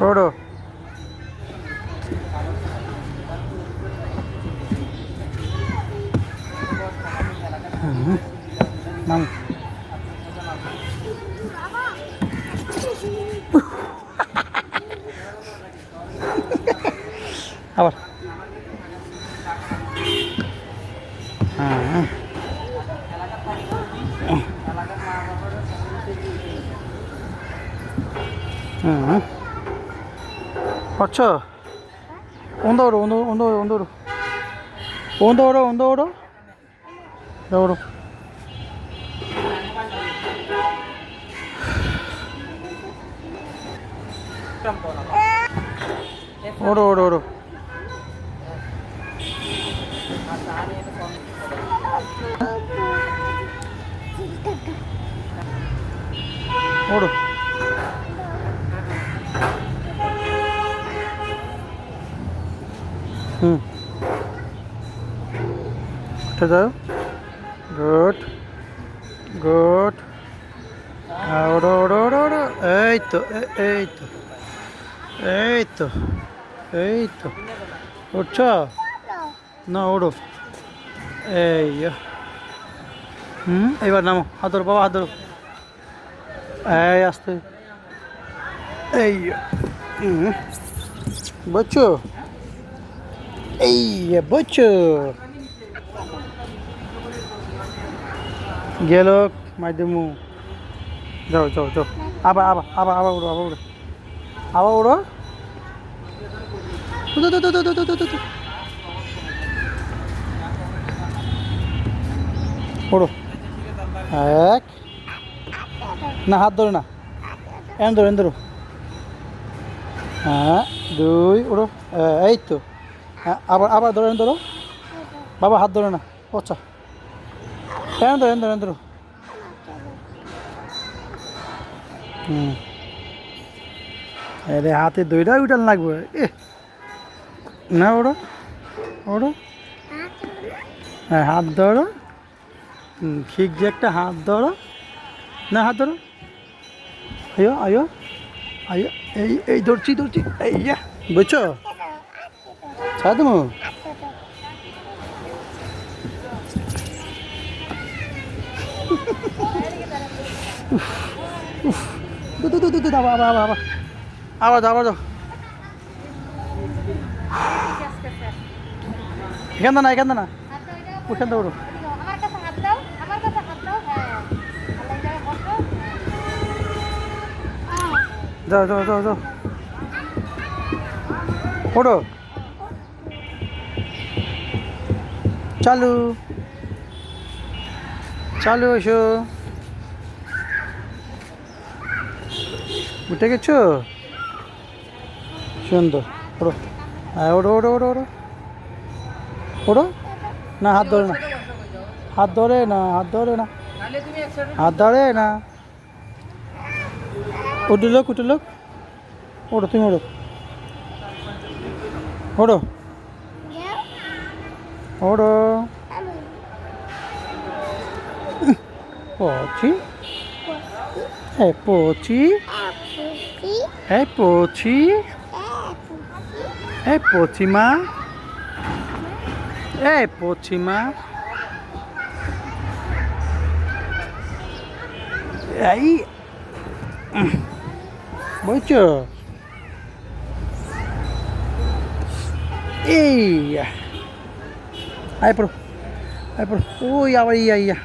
ওড়ো। নাম আবার। হ্যাঁ হুম পারছো? 온다 오로 온다 온다 오로 온다 오로 온다 오로 온다 오로 나 오로 오로 오로 오로 오로 응 찾아요? 굿 굿 오로 오로 오로 오로 에이또 에이또 에이또 에이또 উঠছ না ওড়ো এই এবার নামো হাত ধরো বাবা হাত ধরো এই আসতে এই বুঝছো এই বুঝছো গেল মাধ্যমু যাও যাও যাও আবার আবার আবার আবার উড়ো আবার উড়ো আবার উড়ো ওড়ো এক না হাত ধরো না এন ধরো এন ধরো হ্যাঁ দুই ওড়ো এই তো হ্যাঁ আবার আবার ধরো এন ধরো বাবা হাত ধরো না আচ্ছা এন ধরো এন ধরো এন ধরো আরে হাতে দুইটা উঠাল লাগবে এ না ওড়ো ওড়ো হ্যাঁ হাত ধরো ঠিক যে একটা হাত ধরো না হাত ধরো আয়ো আয়ো আয়ো এই এই ধরছি ধরছি এই বুঝছো ছাড় দেবো আবার আবার আবার আবার দাও আবার দাও এখান না এখান না ওখান তো ওড়ো যাও যাও যাও যাও ওড়ো চালু চালু এসো উঠে গেছো সুন্দর ওড়ো হ্যাঁ ওড়ো ওড়ো ওড়ো ওড়ো ওড়ো না হাত ধরে না হাত ধরে না হাত ধরে না হাত ধরে না উঠলোক উঠলোক ওড়ো তুমি ওড়ো ওড়ো ওড়ো পচি এ পচি এ পচি এ পচিমা এ পচিমা এই বুঝছো এই আয় পড়ো ওই আবার ইয়া ইয়া